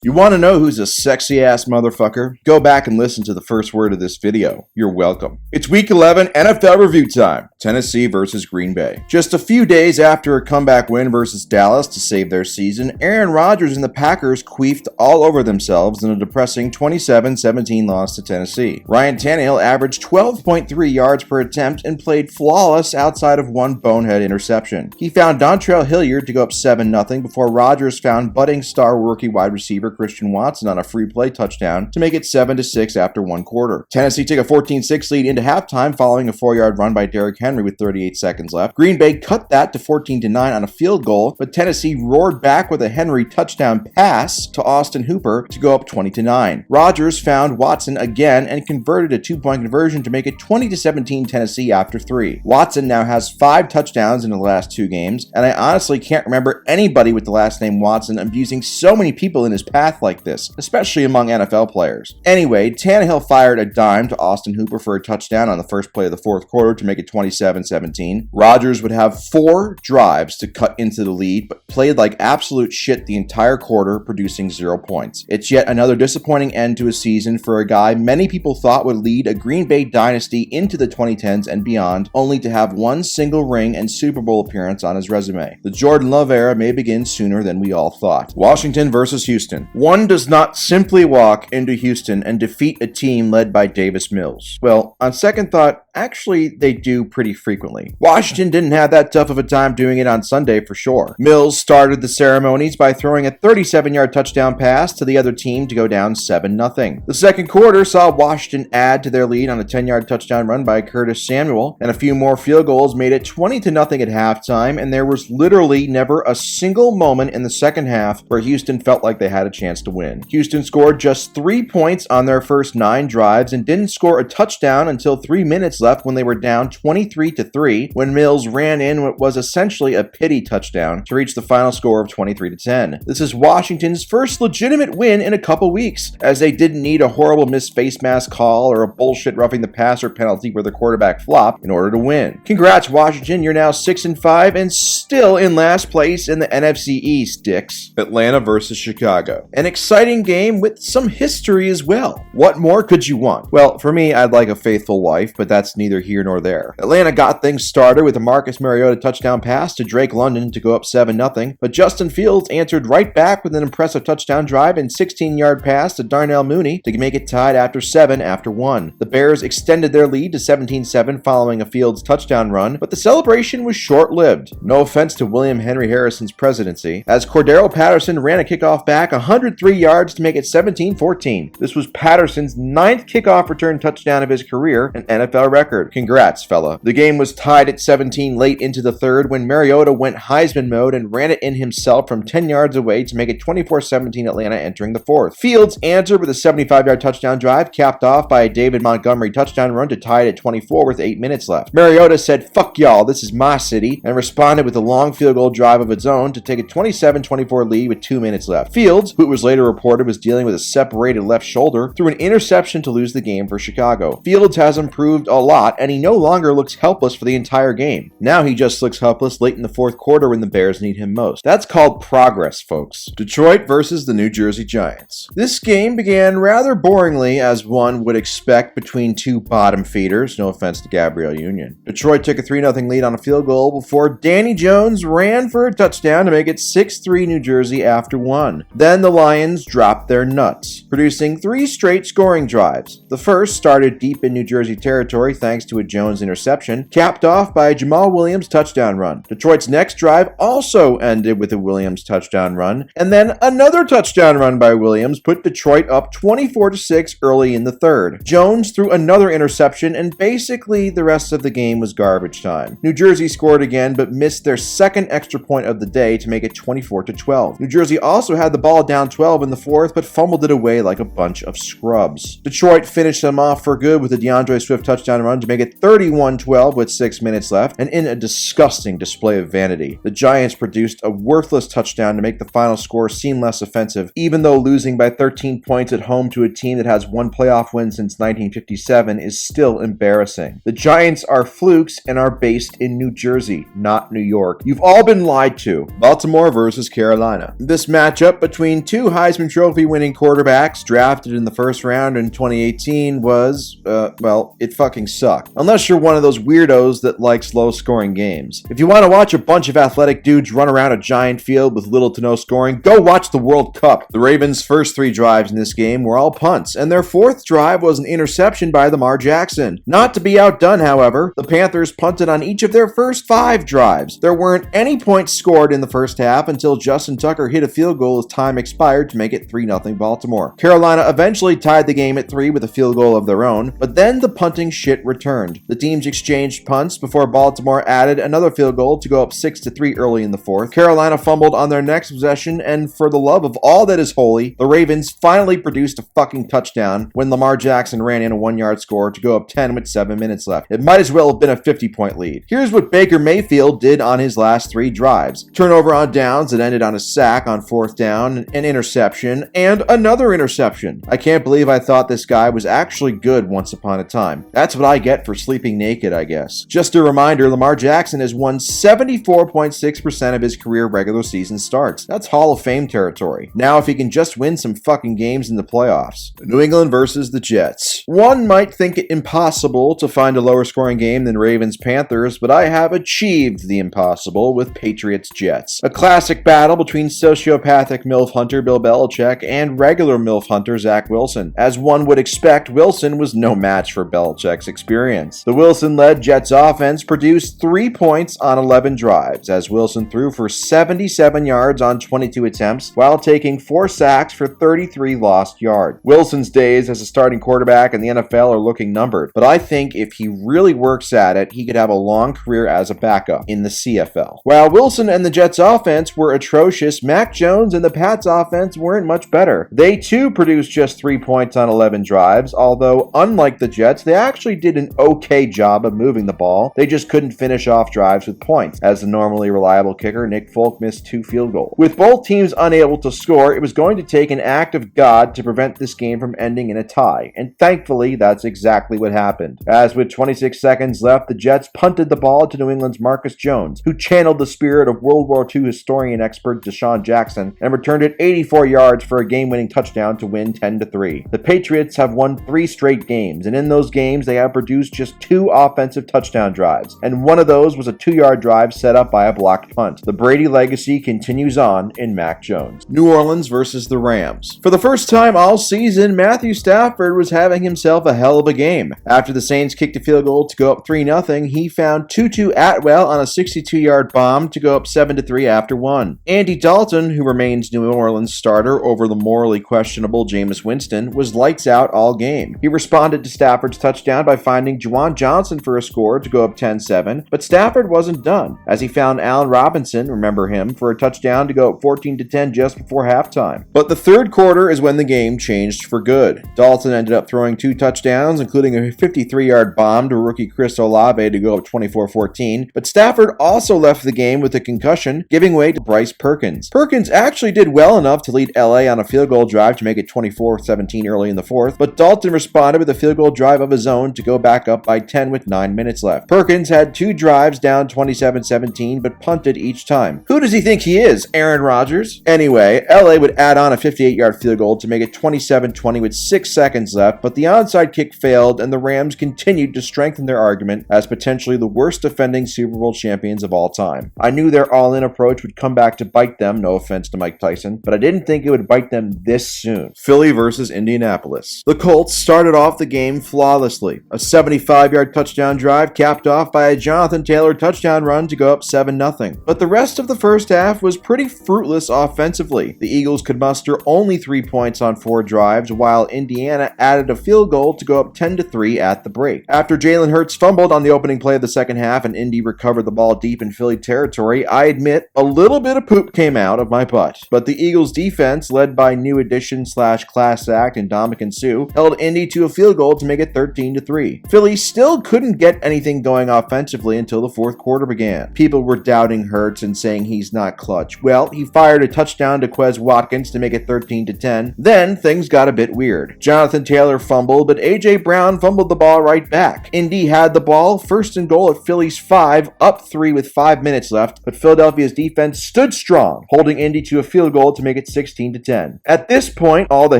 You want to know who's a sexy-ass motherfucker? Go back and listen to the first word of this video. You're welcome. It's Week 11 NFL review time. Tennessee versus Green Bay. Just a few days after a comeback win versus Dallas to save their season, Aaron Rodgers and the Packers queefed all over themselves in a depressing 27-17 loss to Tennessee. Ryan Tannehill averaged 12.3 yards per attempt and played flawless outside of one bonehead interception. He found Dontrell Hilliard to go up 7-0 before Rodgers found budding star rookie wide receiver Christian Watson on a free play touchdown to make it 7-6 after one quarter. Tennessee took a 14-6 lead into halftime following a 4-yard run by Derrick Henry with 38 seconds left. Green Bay cut that to 14-9 on a field goal, but Tennessee roared back with a Henry touchdown pass to Austin Hooper to go up 20-9. Rodgers found Watson again and converted a 2-point conversion to make it 20-17 Tennessee after 3. Watson now has 5 touchdowns in the last 2 games, and I honestly can't remember anybody with the last name Watson abusing so many people in his path like this, especially among NFL players. Anyway, Tannehill fired a dime to Austin Hooper for a touchdown on the first play of the fourth quarter to make it 27-17. Rodgers would have 4 drives to cut into the lead, but played like absolute shit the entire quarter, producing 0 points. It's yet another disappointing end to a season for a guy many people thought would lead a Green Bay dynasty into the 2010s and beyond, only to have one single ring and Super Bowl appearance on his resume. The Jordan Love era may begin sooner than we all thought. Washington versus Houston. One does not simply walk into Houston and defeat a team led by Davis Mills. Well, on second thought, actually, they do pretty frequently. Washington didn't have that tough of a time doing it on Sunday for sure. Mills started the ceremonies by throwing a 37-yard touchdown pass to the other team to go down 7-0. The second quarter saw Washington add to their lead on a 10-yard touchdown run by Curtis Samuel, and a few more field goals made it 20-0 at halftime, and there was literally never a single moment in the second half where Houston felt like they had a chance to win. Houston scored just 3 points on their first 9 drives and didn't score a touchdown until 3 minutes left when they were down 23-3 when Mills ran in what was essentially a pity touchdown to reach the final score of 23-10. This is Washington's first legitimate win in a couple weeks, as they didn't need a horrible missed face mask call or a bullshit roughing the passer penalty where the quarterback flopped in order to win. Congrats, Washington, you're now 6-5 and still in last place in the NFC East, dicks. Atlanta versus Chicago. An exciting game with some history as well. What more could you want? Well, for me, I'd like a faithful wife, but that's neither here nor there. Atlanta got things started with a Marcus Mariota touchdown pass to Drake London to go up 7-0, but Justin Fields answered right back with an impressive touchdown drive and 16-yard pass to Darnell Mooney to make it tied after 7 after 1. The Bears extended their lead to 17-7 following a Fields touchdown run, but the celebration was short-lived. No offense to William Henry Harrison's presidency, as Cordero Patterson ran a kickoff back 103 yards to make it 17-14. This was Patterson's 9th kickoff return touchdown of his career, an NFL record. Congrats, fella. The game was tied at 17 late into the third when Mariota went Heisman mode and ran it in himself from 10 yards away to make it 24-17 Atlanta entering the fourth. Fields answered with a 75-yard touchdown drive, capped off by a David Montgomery touchdown run to tie it at 24 with 8 minutes left. Mariota said, "Fuck y'all, this is my city," and responded with a long field goal drive of its own to take a 27-24 lead with 2 minutes left. Fields, who it was later reported was dealing with a separated left shoulder, threw an interception to lose the game for Chicago. Fields has improved a lot, and he no longer looks helpless for the entire game. Now he just looks helpless late in the fourth quarter when the Bears need him most. That's called progress, folks. Detroit versus the New Jersey Giants. This game began rather boringly, as one would expect between two bottom feeders, no offense to Gabrielle Union. Detroit took a 3-0 lead on a field goal before Danny Jones ran for a touchdown to make it 6-3 New Jersey after 1. Then the Lions dropped their nuts, producing 3 straight scoring drives. The first started deep in New Jersey territory thanks to a Jones interception, capped off by a Jamal Williams touchdown run. Detroit's next drive also ended with a Williams touchdown run, and then another touchdown run by Williams put Detroit up 24-6 early in the third. Jones threw another interception, and basically the rest of the game was garbage time. New Jersey scored again, but missed their second extra point of the day to make it 24-12. New Jersey also had the ball down 12 in the fourth, but fumbled it away like a bunch of scrubs. Detroit finished them off for good with a DeAndre Swift touchdown run to make it 31-12 with 6 minutes left, and in a disgusting display of vanity, the Giants produced a worthless touchdown to make the final score seem less offensive, even though losing by 13 points at home to a team that has one playoff win since 1957 is still embarrassing. The Giants are flukes and are based in New Jersey, not New York. You've all been lied to. Baltimore versus Carolina. This matchup between two two Heisman Trophy winning quarterbacks drafted in the first round in 2018 was, well, it fucking sucked. Unless you're one of those weirdos that likes low-scoring games. If you want to watch a bunch of athletic dudes run around a giant field with little to no scoring, go watch the World Cup. The Ravens' first 3 drives in this game were all punts, and their 4th drive was an interception by Lamar Jackson. Not to be outdone, however, the Panthers punted on each of their first 5 drives. There weren't any points scored in the first half until Justin Tucker hit a field goal as time expired to make it 3-0 Baltimore. Carolina eventually tied the game at 3 with a field goal of their own, but then the punting shit returned. The teams exchanged punts before Baltimore added another field goal to go up 6-3 early in the 4th. Carolina fumbled on their next possession, and for the love of all that is holy, the Ravens finally produced a fucking touchdown when Lamar Jackson ran in a 1-yard score to go up 10 with 7 minutes left. It might as well have been a 50-point lead. Here's what Baker Mayfield did on his last 3 drives. Turnover on downs that ended on a sack on 4th down, an interception, and another interception. I can't believe I thought this guy was actually good once upon a time. That's what I get for sleeping naked, I guess. Just a reminder, Lamar Jackson has won 74.6% of his career regular season starts. That's Hall of Fame territory. Now if he can just win some fucking games in the playoffs. New England versus the Jets. One might think it impossible to find a lower scoring game than Ravens-Panthers, but I have achieved the impossible with Patriots-Jets. A classic battle between sociopathic MILF hunter Bill Belichick and regular MILF hunter Zach Wilson. As one would expect, Wilson was no match for Belichick's experience. The Wilson-led Jets offense produced 3 points on 11 drives, as Wilson threw for 77 yards on 22 attempts, while taking 4 sacks for 33 lost yards. Wilson's days as a starting quarterback in the NFL are looking numbered, but I think if he really works at it, he could have a long career as a backup in the CFL. While Wilson and the Jets offense were atrocious, Mac Jones and the Pats offense weren't much better. They too produced just 3 points on 11 drives, although unlike the Jets, they actually did an okay job of moving the ball. They just couldn't finish off drives with points, as the normally reliable kicker Nick Folk missed 2 field goals. With both teams unable to score, it was going to take an act of God to prevent this game from ending in a tie, and thankfully that's exactly what happened. As with 26 seconds left, the Jets punted the ball to New England's Marcus Jones, who channeled the spirit of World War II historian expert Deshaun Jackson and returned it 84 yards for a game-winning touchdown to win 10-3. The Patriots have won 3 straight games, and in those games they have produced just 2 offensive touchdown drives, and one of those was a 2-yard drive set up by a blocked punt. The Brady legacy continues on in Mac Jones. New Orleans versus the Rams. For the first time all season, Matthew Stafford was having himself a hell of a game. After the Saints kicked a field goal to go up 3-0, he found Tutu Atwell on a 62-yard bomb to go up 7-3 after 1. Andy Dalton, who remains New Orleans starter over the morally questionable Jameis Winston, was lights out all game. He responded to Stafford's touchdown by finding Juwan Johnson for a score to go up 10-7, but Stafford wasn't done, as he found Allen Robinson, remember him, for a touchdown to go up 14-10 just before halftime. But the third quarter is when the game changed for good. Dalton ended up throwing 2 touchdowns, including a 53-yard bomb to rookie Chris Olave to go up 24-14, but Stafford also left the game with a concussion, giving way to Bryce Perkins. Perkins actually did well enough to lead LA on a field goal drive to make it 24-17 early in the 4th, but Dalton responded with a field goal drive of his own to go back up by 10 with 9 minutes left. Perkins had 2 drives down 27-17, but punted each time. Who does he think he is, Aaron Rodgers? Anyway, LA would add on a 58-yard field goal to make it 27-20 with 6 seconds left, but the onside kick failed, and the Rams continued to strengthen their argument as potentially the worst defending Super Bowl champions of all time. I knew their all-in approach would come back to bite them, no offense to Mike Tyson, but I didn't think it would bite them this soon. Philly versus Indianapolis. The Colts started off the game flawlessly. A 75-yard touchdown drive capped off by a Jonathan Taylor touchdown run to go up 7-0. But the rest of the first half was pretty fruitless offensively. The Eagles could muster only 3 points on 4 drives, while Indiana added a field goal to go up 10-3 at the break. After Jalen Hurts fumbled on the opening play of the second half and Indy recovered the ball deep in Philly territory, I admit a little bit of poop came out of my butt. But the Eagles defense, led by new addition / class act and Ndamukong Suh, held Indy to a field goal to make it 13-3. Philly still couldn't get anything going offensively until the 4th quarter began. People were doubting Hurts and saying he's not clutch. Well, he fired a touchdown to Quez Watkins to make it 13-10. Then things got a bit weird. Jonathan Taylor fumbled, but A.J. Brown fumbled the ball right back. Indy had the ball, first and goal at Philly's 5, up 3 with 5 minutes left, but Philadelphia's defense stood strong, holding Indy to a field goal to make make it 16-10. At this point, all the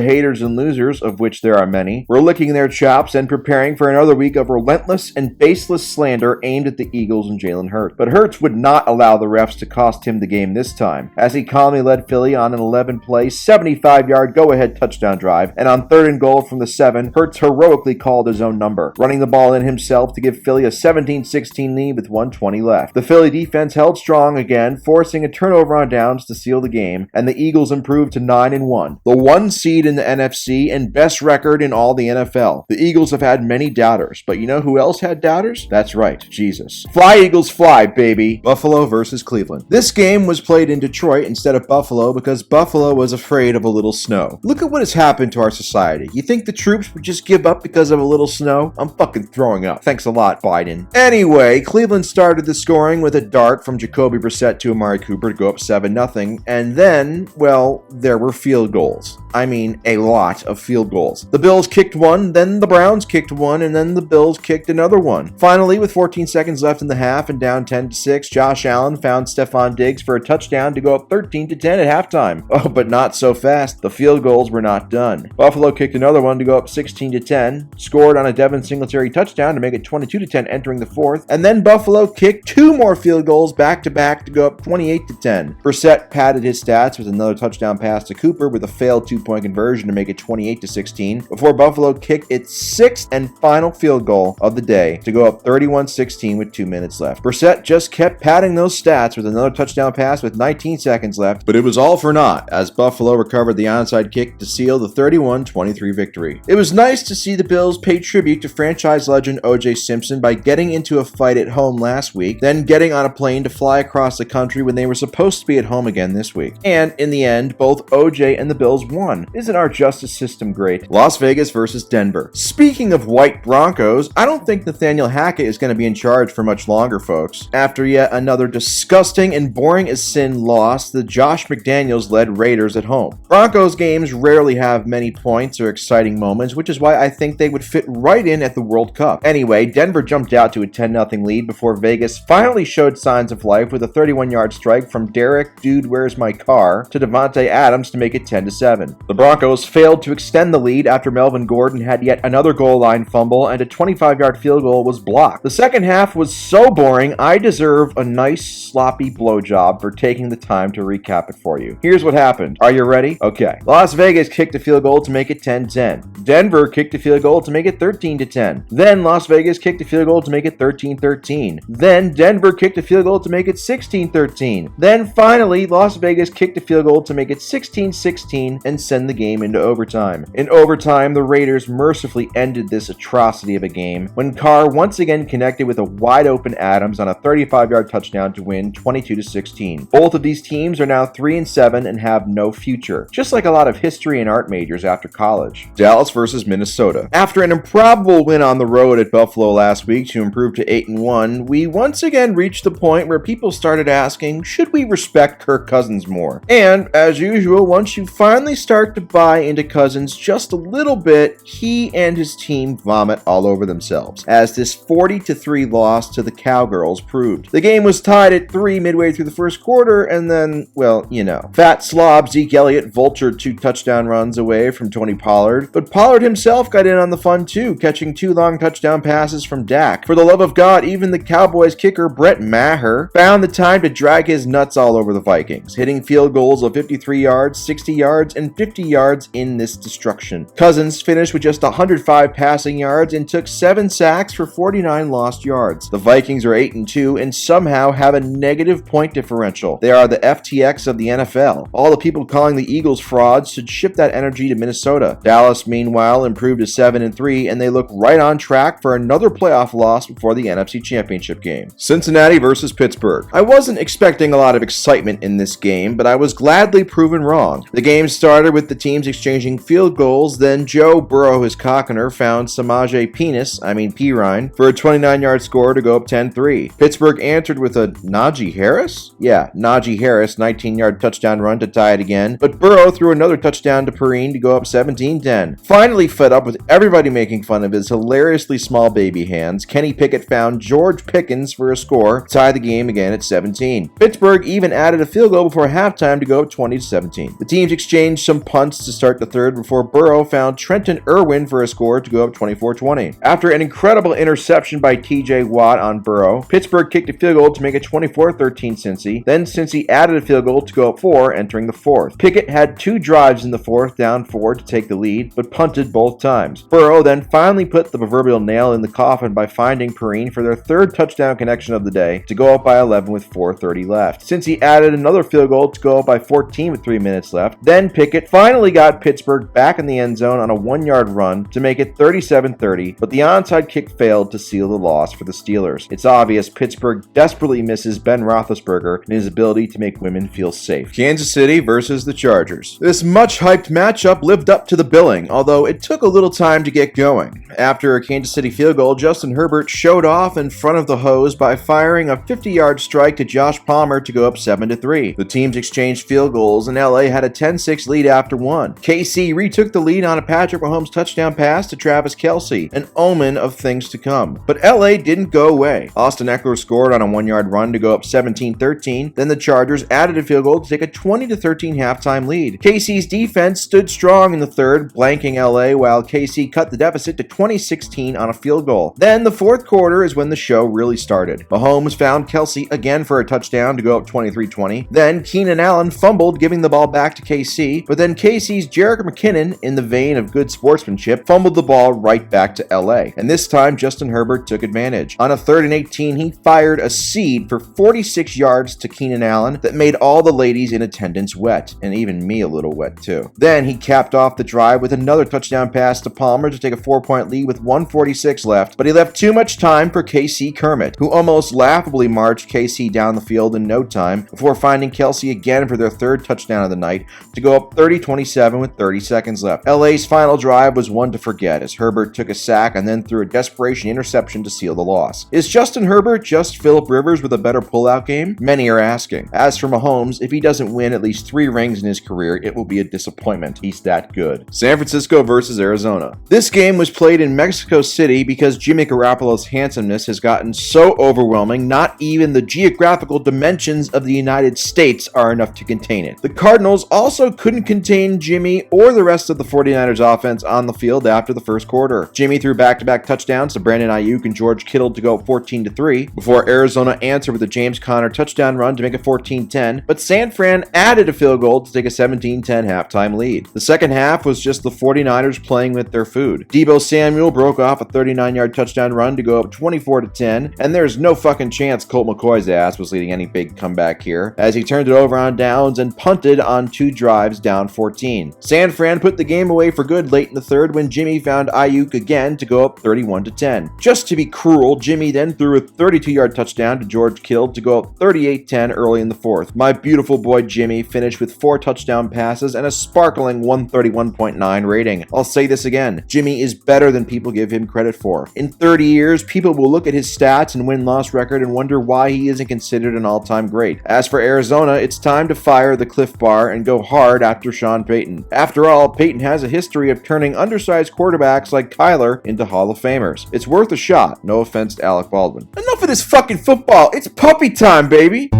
haters and losers, of which there are many, were licking their chops and preparing for another week of relentless and baseless slander aimed at the Eagles and Jalen Hurts. But Hurts would not allow the refs to cost him the game this time, as he calmly led Philly on an 11-play, 75-yard go-ahead touchdown drive, and on 3rd and goal from the 7, Hurts heroically called his own number, running the ball in himself to give Philly a 17-16 lead with 1:20 left. The Philly defense held strong again, forcing a turnover on downs to seal the game, and the Eagles improved to 9-1, the 1 seed in the NFC and best record in all the NFL. The Eagles have had many doubters, but you know who else had doubters? That's right, Jesus. Fly, Eagles, fly, baby. Buffalo versus Cleveland. This game was played in Detroit instead of Buffalo because Buffalo was afraid of a little snow. Look at what has happened to our society. You think the troops would just give up because of a little snow? I'm fucking throwing up. Thanks a lot, Biden. Anyway, Cleveland started the scoring with a dart from Jacoby Brissett to Amari Cooper to go up 7-0, and then, well, there were field goals. I mean, a lot of field goals. The Bills kicked one, then the Browns kicked one, and then the Bills kicked another one. Finally, with 14 seconds left in the half and down 10-6, Josh Allen found Stephon Diggs for a touchdown to go up 13-10 at halftime. Oh, but not so fast. The field goals were not done. Buffalo kicked another one to go up 16-10, scored on a Devin Singletary touchdown to make it 22-10 entering the 4th, and then Buffalo kicked 2 more field goals back-to-back to go up 28-10. Brissett padded his stats with another touchdown pass to Cooper with a failed 2-point conversion to make it 28-16 before Buffalo kicked its 6th and final field goal of the day to go up 31-16 with 2 minutes left. Brissett just kept padding those stats with another touchdown pass with 19 seconds left, but it was all for naught as Buffalo recovered the onside kick to seal the 31-23 victory. It was nice to see the Bills pay tribute to franchise legend O.J. Simpson by getting into a fight at home last week, then getting on a plane to fly across the country when they were supposed to be at home again this week. And in the end, both O.J. and the Bills won. Isn't our justice system great? Las Vegas versus Denver. Speaking of white Broncos, I don't think Nathaniel Hackett is going to be in charge for much longer, folks. After yet another disgusting and boring as sin loss to the Josh McDaniels-led Raiders at home. Broncos games rarely have many points or exciting moments, which is why I think they would fit right in at the World Cup. Anyway, Denver jumped out to a 10-0 lead before Vegas finally showed signs of life with a 31-yard strike from Derek Dude Where's My Car to Devontae Adams to make it 10-7. The Broncos failed to extend the lead after Melvin Gordon had yet another goal line fumble and a 25-yard field goal was blocked. The second half was so boring, I deserve a nice sloppy blowjob for taking the time to recap it for you. Here's what happened. Are you ready? Okay. Las Vegas kicked a field goal to make it 10-10. Denver kicked a field goal to make it 13-10. Then Las Vegas kicked a field goal to make it 13-13. Then Denver kicked a field goal to make it 16-13. Then finally, Las Vegas kicked a field goal to make it 16-16 and send the game into overtime. In overtime, the Raiders mercifully ended this atrocity of a game when Carr once again connected with a wide-open Adams on a 35-yard touchdown to win 22-16. Both of these teams are now 3-7 and have no future, just like a lot of history and art majors after college. Dallas versus Minnesota. After an improbable win on the road at Buffalo last week to improve to 8-1, we once again reached the point where people started asking, should we respect Kirk Cousins more? And, as usual, once you finally start to buy into Cousins just a little bit, he and his team vomit all over themselves, as this 40-3 loss to the Cowgirls proved. The game was tied at 3 midway through the first quarter, and then, well, you know. Fat slob Zeke Elliott vultured 2 touchdown runs away from Tony Pollard, but Pollard himself got in on the fun too, catching 2 long touchdown passes from Dak. For the love of God, even the Cowboys kicker Brett Maher found the time to drag his nuts all over the Vikings, hitting field goals of 53 yards, 60 yards, and 50 yards in this destruction. Cousins finished with just 105 passing yards and took 7 sacks for 49 lost yards. The Vikings are 8-2 and somehow have a negative point differential. They are the FTX of the NFL. All the people calling the Eagles frauds should ship that energy to Minnesota. Dallas, meanwhile, improved to 7-3 and they look right on track for another playoff loss before the NFC Championship game. Cincinnati versus Pittsburgh. I wasn't expecting a lot of excitement in this game, but I was gladly proven wrong. The game started with the teams exchanging field goals, then Joe Burrow, his cockiner, found Samaje Perine for a 29-yard score to go up 10-3. Pittsburgh answered with a Najee Harris? Yeah, Najee Harris, 19-yard touchdown run to tie it again, but Burrow threw another touchdown to Perine to go up 17-10. Finally fed up with everybody making fun of his hilariously small baby hands, Kenny Pickett found George Pickens for a score to tie the game again at 17. Pittsburgh even added a field goal before halftime to go up 20-17. The teams exchanged some punts to start the third before Burrow found Trenton Irwin for a score to go up 24-20. After an incredible interception by TJ Watt on Burrow, Pittsburgh kicked a field goal to make it 24-13 Cincy. Then Cincy added a field goal to go up 4 entering the fourth. Pickett had 2 drives in the fourth, down 4 to take the lead, but punted both times. Burrow then finally put the proverbial nail in the coffin by finding Perine for their third touchdown connection of the day to go up by 11 with 4:30 left. Cincy added another field goal to go up by 14 with 3 minutes left. Then Pickett finally got Pittsburgh back in the end zone on a 1-yard run to make it 37-30, but the onside kick failed to seal the loss for the Steelers. It's obvious Pittsburgh desperately misses Ben Roethlisberger and his ability to make women feel safe. Kansas City versus the Chargers. This much-hyped matchup lived up to the billing, although it took a little time to get going. After a Kansas City field goal, Justin Herbert showed off in front of the hose by firing a 50-yard strike to Josh Palmer to go up 7-3. The teams exchanged field goals, and LA had a 10-6 lead after one. KC retook the lead on a Patrick Mahomes touchdown pass to Travis Kelce, an omen of things to come. But LA didn't go away. Austin Eckler scored on a 1-yard run to go up 17-13. Then the Chargers added a field goal to take a 20-13 halftime lead. KC's defense stood strong in the third, blanking LA, while KC cut the deficit to 20-16 on a field goal. Then the fourth quarter is when the show really started. Mahomes found Kelce again for a touchdown to go up 23-20. Then Keenan Allen fumbled, giving the ball back to KC, but then KC's Jerick McKinnon, in the vein of good sportsmanship, fumbled the ball right back to LA. And this time Justin Herbert took advantage. On a 3rd and 18, he fired a seed for 46 yards to Keenan Allen that made all the ladies in attendance wet, and even me a little wet too. Then he capped off the drive with another touchdown pass to Palmer to take a 4-point lead with 1:46 left, but he left too much time for KC Kermit, who almost laughably marched KC down the field in no time before finding Kelce again for their third touchdown of the night to go up 30-27 with 30 seconds left. LA's final drive was one to forget as Herbert took a sack and then threw a desperation interception to seal the loss. Is Justin Herbert just Phillip Rivers with a better pullout game? Many are asking. As for Mahomes, if he doesn't win at least 3 rings in his career, it will be a disappointment. He's that good. San Francisco versus Arizona. This game was played in Mexico City because Jimmy Garoppolo's handsomeness has gotten so overwhelming, not even the geographical dimensions of the United States are enough to contain it. The Cardinals also couldn't contain Jimmy or the rest of the 49ers offense on the field after the first quarter. Jimmy threw back-to-back touchdowns to Brandon Ayuk and George Kittle to go 14-3 before Arizona answered with a James Conner touchdown run to make it 14-10, but San Fran added a field goal to take a 17-10 halftime lead. The second half was just the 49ers playing with their food. Deebo Samuel broke off a 39-yard touchdown run to go up 24-10, and there's no fucking chance Colt McCoy's ass was leading any big comeback here, as he turned it over on downs and punted on 2 drives down 14. San Fran put the game away for good late in the third when Jimmy found Ayuk again to go up 31-10. Just to be cruel, Jimmy then threw a 32-yard touchdown to George Kittle to go up 38-10 early in the fourth. My beautiful boy Jimmy finished with 4 touchdown passes and a sparkling 131.9 rating. I'll say this again, Jimmy is better than people give him credit for. In 30 years, people will look at his stats and win-loss record and wonder why he isn't considered an all-time great. As for Arizona, it's time to fire the Cliff Bar and go hard after Sean Payton. After all, Payton has a history of turning undersized quarterbacks like Kyler into Hall of Famers. It's worth a shot. No offense to Alec Baldwin. Enough of this fucking football. It's puppy time, baby!